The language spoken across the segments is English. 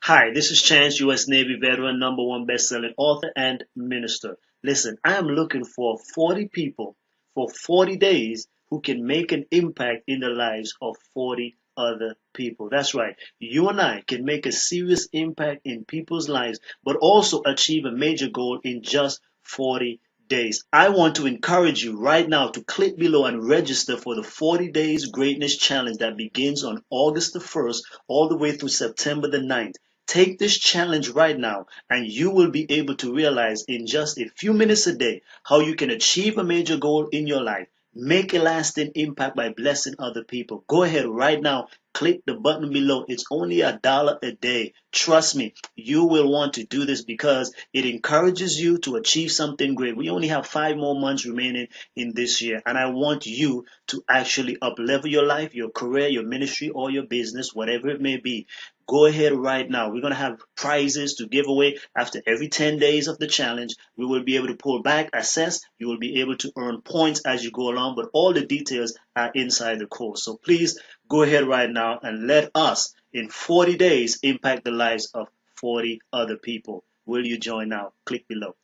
Hi, this is Chance, U.S. Navy veteran, #1 best-selling author and minister. Listen, I am looking for 40 people for 40 days who can make an impact in the lives of 40 other people. That's right. You and I can make a serious impact in people's lives, but also achieve a major goal in just 40 days. I want to encourage you right now to click below and register for the 40 Days Greatness Challenge that begins on August the 1st all the way through September the 9th. Take this challenge right now, and you will be able to realize in just a few minutes a day how you can achieve a major goal in your life. Make a lasting impact by blessing other people. Go ahead right now, click the button below. It's only $1 a day. Trust me, you will want to do this because it encourages you to achieve something great. We only have 5 more months remaining in this year, and I want you to actually up level your life, your career, your ministry, or your business, whatever it may be. Go ahead right now. We're going to have prizes to give away after every 10 days of the challenge. We will be able to pull back, assess. You will be able to earn points as you go along, but all the details are inside the course. So please go ahead right now and let us, in 40 days, impact the lives of 40 other people. Will you join now? Click below.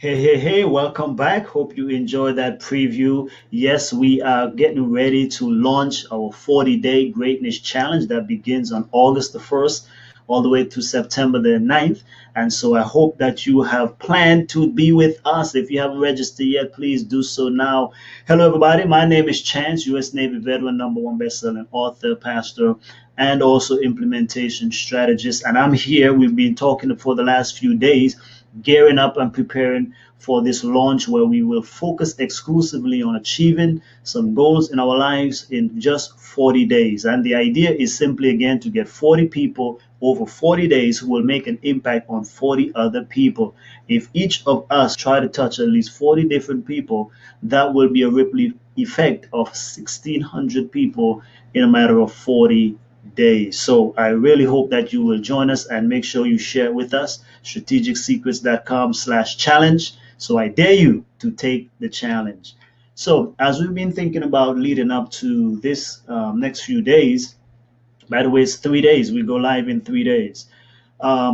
Hey, welcome back. Hope you enjoyed that preview. Yes, we are getting ready to launch our 40-day greatness challenge that begins on August the 1st all the way to September the 9th. And so I hope that you have planned to be with us. If you haven't registered yet, please do so now. Hello, everybody. My name is Chance, U.S. Navy veteran, #1 best-selling author, pastor, and also implementation strategist. And I'm here. We've been talking for the last few days, gearing up and preparing for this launch where we will focus exclusively on achieving some goals in our lives in just 40 days. And the idea is simply, again, to get 40 people over 40 days who will make an impact on 40 other people. If each of us try to touch at least 40 different people, that will be a ripple effect of 1,600 people in a matter of 40 days. So I really hope that you will join us and make sure you share with us strategicsecrets.com/challenge. So I dare you to take the challenge. So as we've been thinking about leading up to this next few days, by the way, it's 3 days. We go live in 3 days.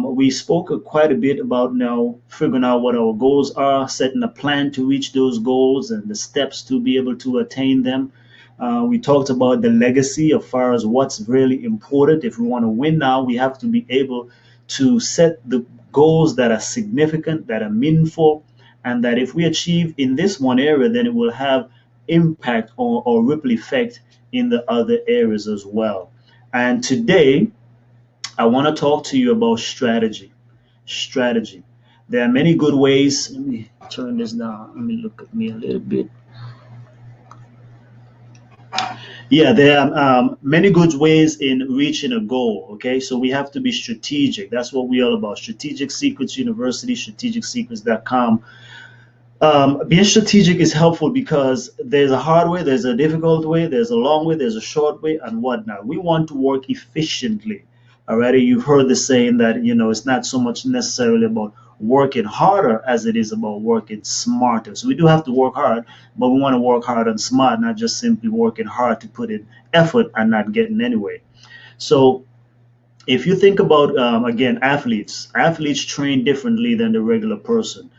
We spoke quite a bit about now figuring out what our goals are, setting a plan to reach those goals, and the steps to be able to attain them. We talked about the legacy as far as what's really important. If we want to win now, we have to be able to set the goals that are significant, that are meaningful, and that if we achieve in this one area, then it will have impact or ripple effect in the other areas as well. And today, I want to talk to you about strategy. Strategy. There are many good ways. Let me turn this down. Let me look at me a little bit. Yeah, there are many good ways in reaching a goal. Okay, so we have to be strategic. That's what we're all about. Strategic Secrets University, strategicsecrets.com. Being strategic is helpful because there's a hard way, there's a difficult way, there's a long way, there's a short way, and whatnot. We want to work efficiently. Alrighty, you've heard the saying that it's not so much necessarily about working harder as it is about working smarter. So we do have to work hard, but we want to work hard and smart, not just simply working hard to put in effort and not getting anywhere. So if you think about again, athletes train differently than the regular person.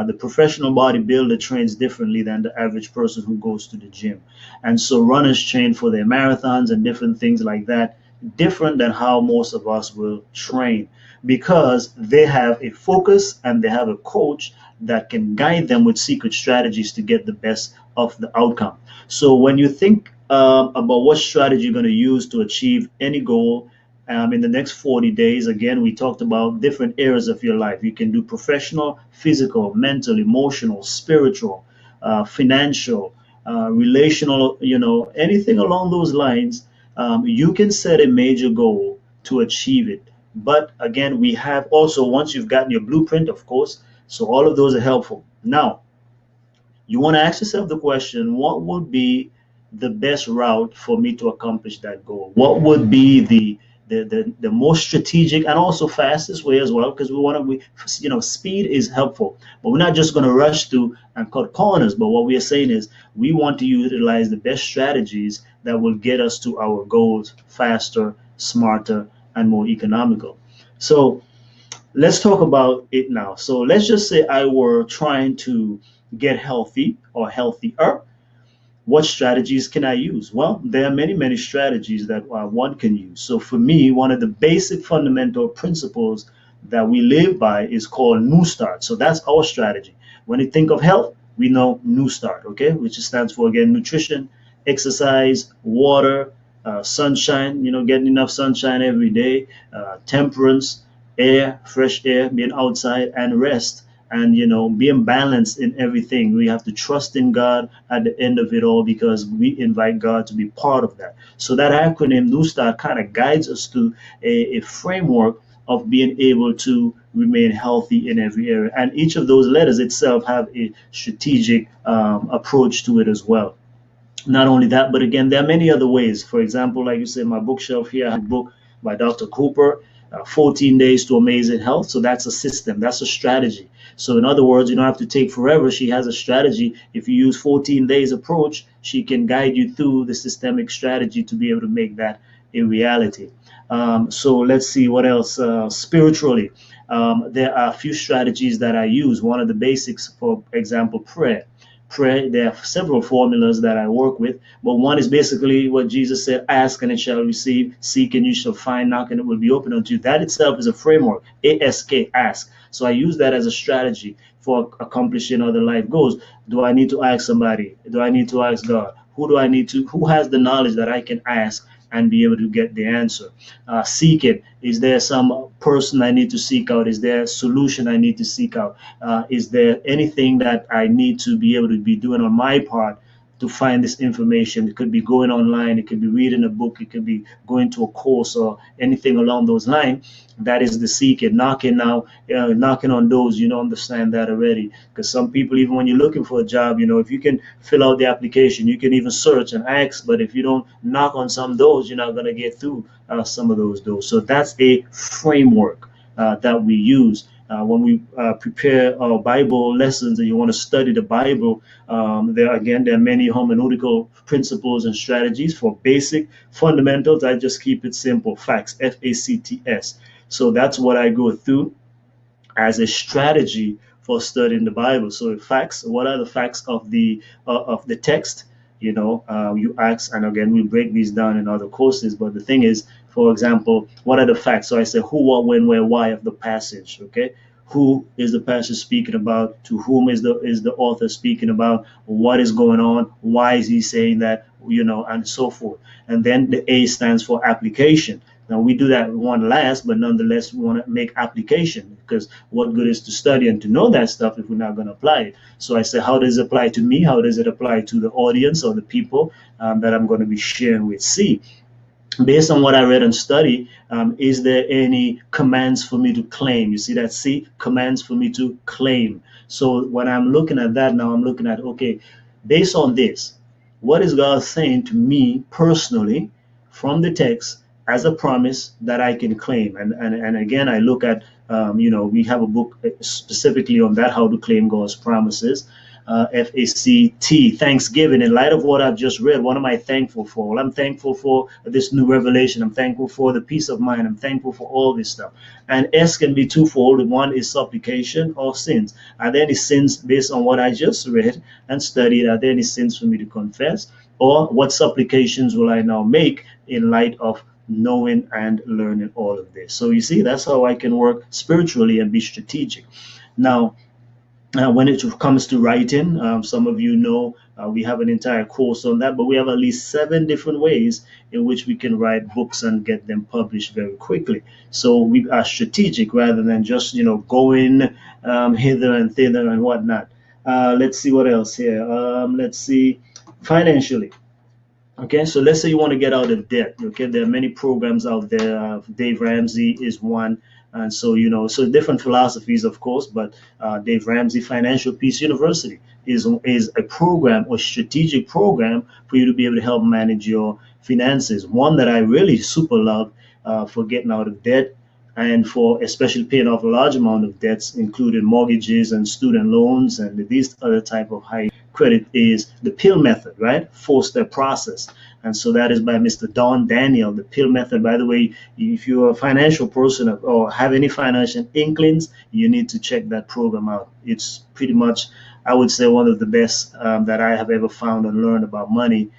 The professional bodybuilder trains differently than the average person who goes to the gym. And so runners train for their marathons and different things like that, different than how most of us will train, because they have a focus and they have a coach that can guide them with secret strategies to get the best of the outcome. So when you think about what strategy you're going to use to achieve any goal, in the next 40 days, again, we talked about different areas of your life. You can do professional, physical, mental, emotional, spiritual, financial, relational, anything along those lines. You can set a major goal to achieve it. But again, we have also, once you've gotten your blueprint, of course, so all of those are helpful. Now, you want to ask yourself the question, what would be the best route for me to accomplish that goal? What would be the the most strategic and also fastest way as well, because speed is helpful, but we're not just going to rush through and cut corners. But what we are saying is we want to utilize the best strategies that will get us to our goals faster, smarter, and more economical. So let's talk about it now. So let's just say I were trying to get healthy or healthier. What strategies can I use? Well, there are many, many strategies that one can use. So for me, one of the basic fundamental principles that we live by is called New Start. So that's our strategy. When you think of health, we know New Start, okay, which stands for, again, nutrition, exercise, water, sunshine, getting enough sunshine every day, temperance, air, fresh air, being outside, and rest, and being balanced in everything. We have to trust in God at the end of it all, because we invite God to be part of that. So that acronym New Start kind of guides us to a framework of being able to remain healthy in every area, and each of those letters itself have a strategic approach to it as well. Not only that, but again, there are many other ways. For example, like you said, my bookshelf here, I have a book by Dr. Cooper, 14 Days to Amazing Health. So that's a system, that's a strategy. So in other words, you don't have to take forever. She has a strategy. If you use 14 days approach, she can guide you through the systemic strategy to be able to make that a reality. So let's see what else. Spiritually, there are a few strategies that I use. One of the basics, for example, prayer. There are several formulas that I work with, but one is basically what Jesus said: ask and it shall receive, seek and you shall find, knock and it will be open unto you. That itself is a framework. Ask. So I use that as a strategy for accomplishing other life goals. Do I need to ask somebody? Do I need to ask God? Who has the knowledge that I can ask and be able to get the answer? Seek it. Is there some person I need to seek out? Is there a solution I need to seek out? Is there anything that I need to be able to be doing on my part to find this information? It could be going online, it could be reading a book, it could be going to a course or anything along those lines. That is the seeking. Knocking on doors. Understand that already, because some people, even when you're looking for a job, if you can fill out the application, you can even search and ask, but if you don't knock on some doors, you're not going to get through some of those doors. So that's a framework that we use when we prepare our Bible lessons and you want to study the Bible. There are many hermeneutical principles and strategies. For basic fundamentals, I just keep it simple: facts, FACTS. So that's what I go through as a strategy for studying the Bible. So facts, what are the facts of the text? You ask, and again, we break these down in other courses. But the thing is, for example, what are the facts? So I say who, what, when, where, why of the passage. Okay, who is the passage speaking about? To whom is the author speaking about? What is going on? Why is he saying that? And so forth. And then the A stands for application. Now we do that one last, but nonetheless we want to make application, because what good is to study and to know that stuff if we're not going to apply it? So I say, how does it apply to me? How does it apply to the audience or the people that I'm going to be sharing with? C, based on what I read and study, is there any commands for me to claim? You see that C, commands for me to claim. So when I'm looking at that now, I'm looking at, okay, based on this, what is God saying to me personally from the text as a promise that I can claim? And again, I look at, we have a book specifically on that, how to claim God's promises. FACT, Thanksgiving. In light of what I've just read, what am I thankful for? Well, I'm thankful for this new revelation. I'm thankful for the peace of mind. I'm thankful for all this stuff. And S can be twofold. One is supplication or sins. Are there any sins based on what I just read and studied? Are there any sins for me to confess? Or what supplications will I now make in light of knowing and learning all of this? So you see, that's how I can work spiritually and be strategic. Now, when it comes to writing, some of you know we have an entire course on that, but we have at least 7 different ways in which we can write books and get them published very quickly. So we are strategic rather than just going hither and thither and whatnot. Let's see what else here. Let's see, financially. Okay, so let's say you want to get out of debt. Okay, there are many programs out there. Dave Ramsey is one. And so, so different philosophies, of course, but Dave Ramsey Financial Peace University is a program or strategic program for you to be able to help manage your finances. One that I really super love for getting out of debt, and for especially paying off a large amount of debts, including mortgages and student loans and these other type of high credit, is the pill method, right? 4-step process. And so that is by Mr. Don Daniel. The pill method, by the way, if you're a financial person or have any financial inklings, you need to check that program out. It's pretty much, I would say, one of the best that I have ever found and learned about money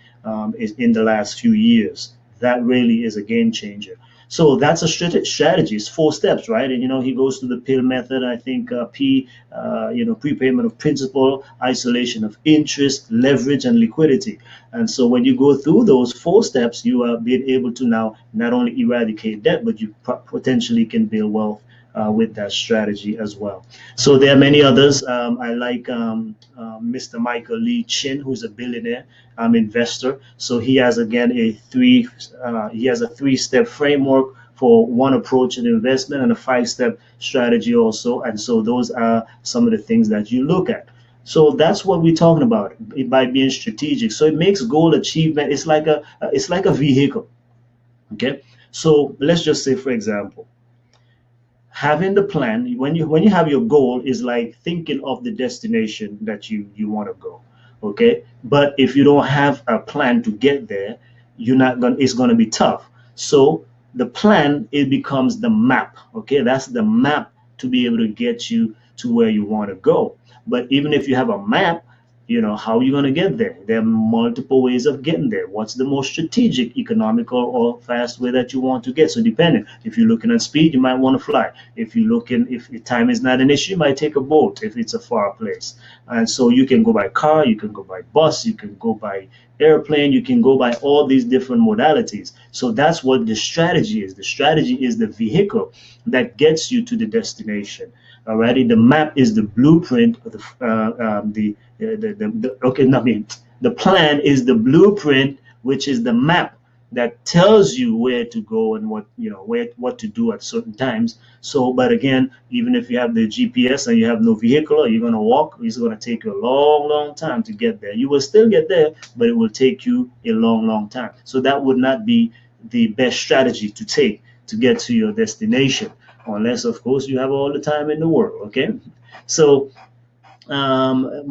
is in the last few years. That really is a game changer. So that's a strategy. It's 4 steps, right? And he goes to the pill method. I think P, prepayment of principal, isolation of interest, leverage, and liquidity. And so when you go through those 4 steps, you are being able to now not only eradicate debt, but you potentially can build wealth with that strategy as well. So there are many others. I like Mr. Michael Lee Chin, who's a billionaire investor. So he has again he has a 3-step framework for one approach in investment and a 5-step strategy also. And so those are some of the things that you look at. So that's what we're talking about by being strategic. So it makes goal achievement. It's like a vehicle. Okay. So let's just say, for example, having the plan when you have your goal is like thinking of the destination that you want to go. Okay, but if you don't have a plan to get there, it's going to be tough. So the plan, it becomes the map. Okay, that's the map to be able to get you to where you want to go. But even if you have a map, how are you going to get there? There are multiple ways of getting there. What's the most strategic, economical, or fast way that you want to get? So depending, if you're looking at speed, you might want to fly. If time is not an issue, you might take a boat if it's a far place. And so you can go by car, you can go by bus, you can go by airplane, you can go by all these different modalities. So that's what the strategy is. The strategy is the vehicle that gets you to the destination. Alrighty, the map is the blueprint of the plan is the blueprint, which is the map that tells you where to go and what to do at certain times. So, but again, even if you have the GPS and you have no vehicle, or you're going to walk, it's going to take you a long, long time to get there. You will still get there, but it will take you a long, long time. So that would not be the best strategy to take to get to your destination, unless, of course, you have all the time in the world. Okay, so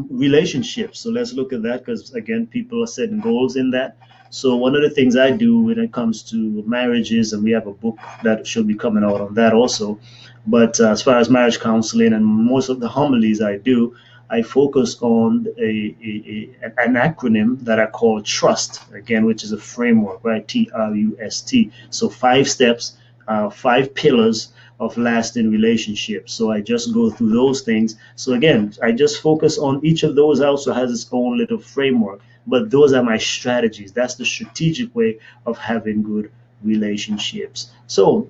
relationships. So let's look at that, because again, people are setting goals in that. So one of the things I do when it comes to marriages, and we have a book that should be coming out on that also, but as far as marriage counseling and most of the homilies I do, I focus on an acronym that I call TRUST, again, which is a framework, right? TRUST. So 5 steps, 5 pillars of lasting relationships. So I just go through those things. So again, I just focus on each of those. Also has its own little framework, but those are my strategies. That's the strategic way of having good relationships. So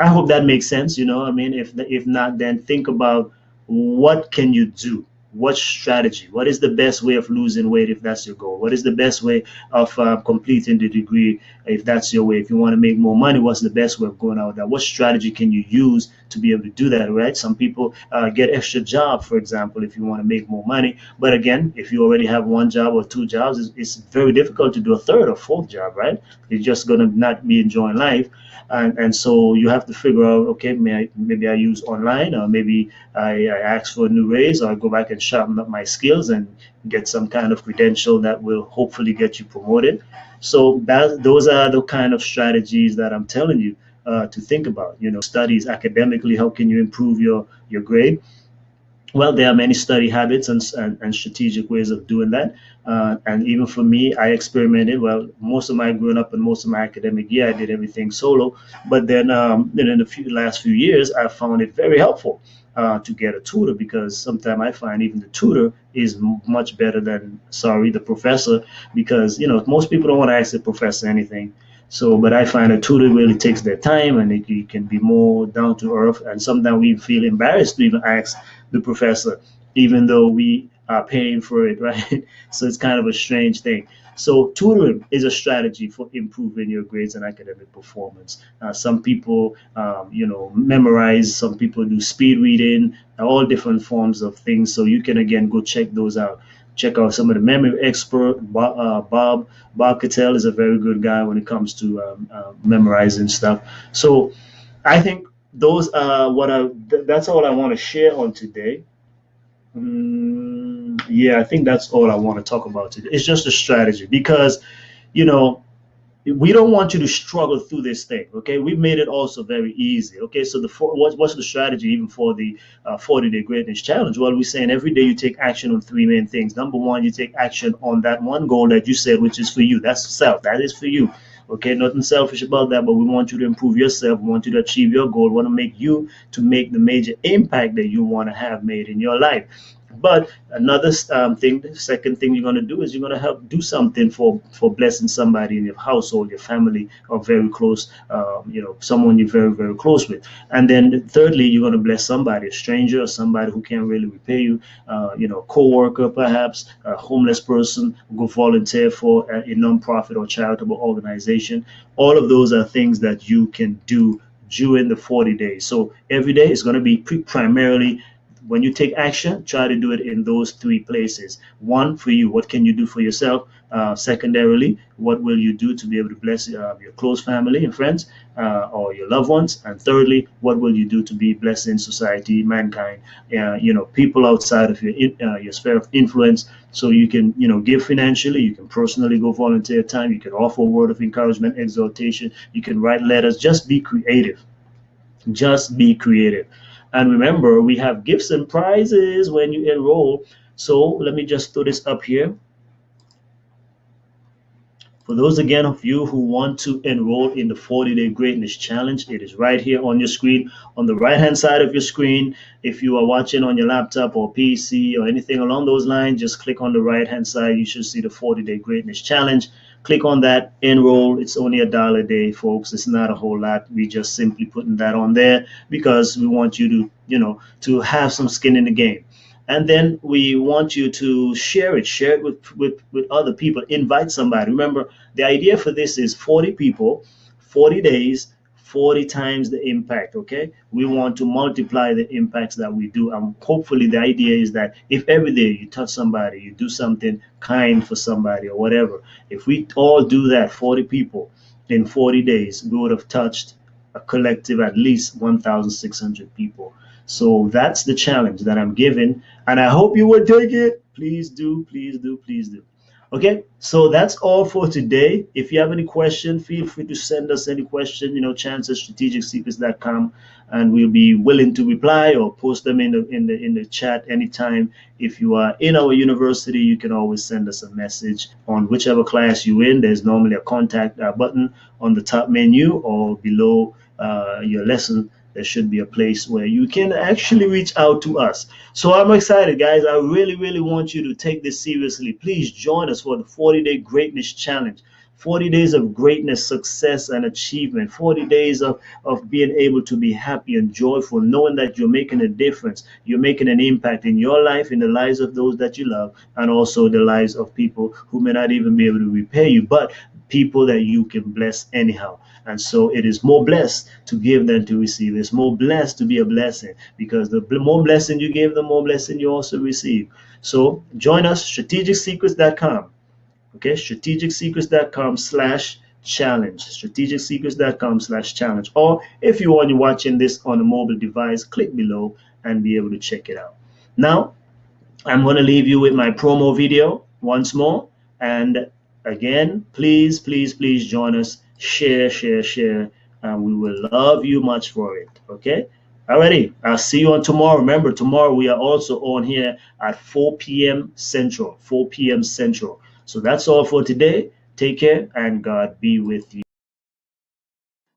I hope that makes sense. I mean, if not, then think about what can you do. What strategy? What is the best way of losing weight if that's your goal? What is the best way of completing the degree if that's your way? If you want to make more money, what's the best way of going out there? What strategy can you use to be able to do that, right? Some people get extra job, for example, if you want to make more money. But again, if you already have 1 job or 2 jobs, it's very difficult to do a 3rd or 4th job, right? You're just going to not be enjoying life. And so you have to figure out, okay, maybe I use online, or maybe I ask for a new raise, or I go back and sharpen up my skills and get some kind of credential that will hopefully get you promoted. So those are the kind of strategies that I'm telling you to think about. Studies academically, how can you improve your grade? Well, there are many study habits and strategic ways of doing that. And even for me, I experimented. Well, most of my growing up and most of my academic year, I did everything solo. But then in the last few years, I found it very helpful to get a tutor, because sometimes I find even the tutor is much better than, the professor, because, most people don't want to ask the professor anything. So, but I find a tutor really takes their time, and you can be more down to earth. And sometimes we feel embarrassed to even ask the professor, even though we are paying for it, right? So it's kind of a strange thing. So tutoring is a strategy for improving your grades and academic performance. Some people, memorize. Some people do speed reading, all different forms of things. So you can, again, go check those out. Check out some of the memory expert. Bob Cattell is a very good guy when it comes to memorizing stuff. So I think those are that's all I want to share on today. Yeah, I think that's all I want to talk about today. It's just a strategy because, you know, we don't want you to struggle through this thing. Okay, we've made it also very easy. Okay, so what's the strategy even for the 40-day greatness challenge? Well, we're saying every day you take action on three main things. Number one, you take action on that one goal that you said, which is for you. That's self. That is for you. Okay, nothing selfish about that, but we want you to improve yourself. We want you to achieve your goal. We want to make you to make the major impact that you want to have made in your life. But another thing, the second thing you're going to do is you're going to help do something for blessing somebody in your household, your family, or very close, someone you're very, very close with. And then thirdly, you're going to bless somebody, a stranger or somebody who can't really repay you, co-worker perhaps, a homeless person, go volunteer for a non-profit or charitable organization. All of those are things that you can do during the 40 days. So every day is going to be primarily when you take action, try to do it in those three places. One, for you, what can you do for yourself? Secondarily, what will you do to be able to bless your close family and friends or your loved ones? And thirdly, what will you do to be blessing society, mankind, people outside of your sphere of influence? So you can, give financially, you can personally go volunteer time, you can offer a word of encouragement, exhortation, you can write letters. Just be creative. Just be creative. And remember, we have gifts and prizes when you enroll. So let me just throw this up here. For those again of you who want to enroll in the 40-day greatness challenge, it is right here on your screen, on the right hand side of your screen. If you are watching on your laptop or PC or anything along those lines, just click on the right hand side. You should see the 40-day greatness challenge. Click on that, enroll. It's only $1 a day, folks. It's not a whole lot. We just simply putting that on there because we want you to, to have some skin in the game. And then we want you to share it with other people. Invite somebody. Remember, the idea for this is 40 people, 40 days, 40 times the impact. Okay, we want to multiply the impacts that we do, and hopefully the idea is that if every day you touch somebody, you do something kind for somebody or whatever, if we all do that, 40 people in 40 days, we would have touched a collective at least 1,600 people. So that's the challenge that I'm giving, and I hope you will take it. Please do, please do, please do. Okay, so that's all for today. If you have any question, feel free to send us any question, chance@strategicsecrets.com, and we'll be willing to reply or post them in the chat anytime. If you are in our university, you can always send us a message on whichever class you're in. There's normally a contact button on the top menu or below your lesson. There should be a place where you can actually reach out to us. So I'm excited, guys. I really, really want you to take this seriously. Please join us for the 40-day greatness challenge. 40 days of greatness, success, and achievement. 40 days of being able to be happy and joyful, knowing that you're making a difference. You're making an impact in your life, in the lives of those that you love, and also the lives of people who may not even be able to repay you, but people that you can bless anyhow. And so it is more blessed to give than to receive. It's more blessed to be a blessing because the more blessing you give, the more blessing you also receive. So join us, strategicsecrets.com. Okay, strategicsecrets.com/challenge. Strategicsecrets.com/challenge. Or if you want, you're watching this on a mobile device, click below and be able to check it out. Now, I'm going to leave you with my promo video once more. And again, please, please, please join us. Share, share, share. And we will love you much for it. Okay? Alrighty. I'll see you on tomorrow. Remember, tomorrow we are also on here at 4 p.m. Central. 4 p.m. Central. So that's all for today. Take care and God be with you.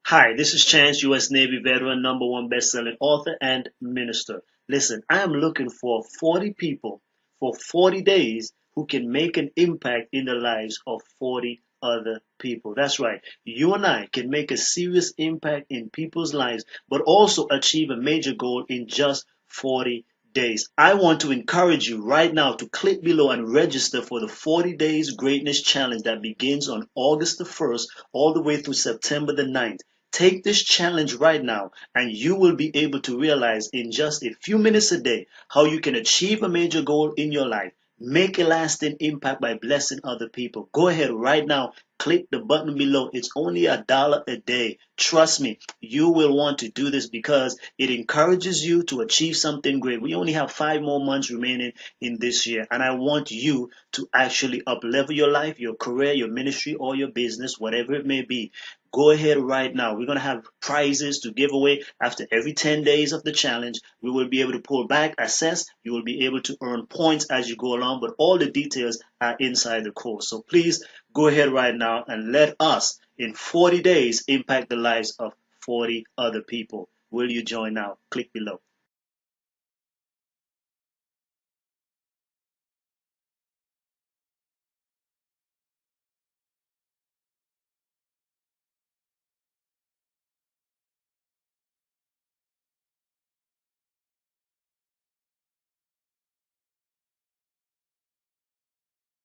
Hi, this is Chance, U.S. Navy veteran, #1 best-selling author and minister. Listen, I am looking for 40 people for 40 days who can make an impact in the lives of 40 other people. That's right. You and I can make a serious impact in people's lives, but also achieve a major goal in just 40 days. I want to encourage you right now to click below and register for the 40 Days Greatness Challenge that begins on August the 1st all the way through September the 9th. Take this challenge right now and you will be able to realize in just a few minutes a day how you can achieve a major goal in your life, Make a lasting impact by blessing other people. Go ahead right now. Click the button below. It's only $1 a day. Trust me, you will want to do this because it encourages you to achieve something great. We only have 5 more months remaining in this year, and I want you to actually up level your life, your career, your ministry, or your business, whatever it may be. Go ahead right now. We're going to have prizes to give away after every 10 days of the challenge. We will be able to pull back, assess. You will be able to earn points as you go along, but all the details are inside the course. So please go ahead right now and let us, in 40 days, impact the lives of 40 other people. Will you join now? Click below.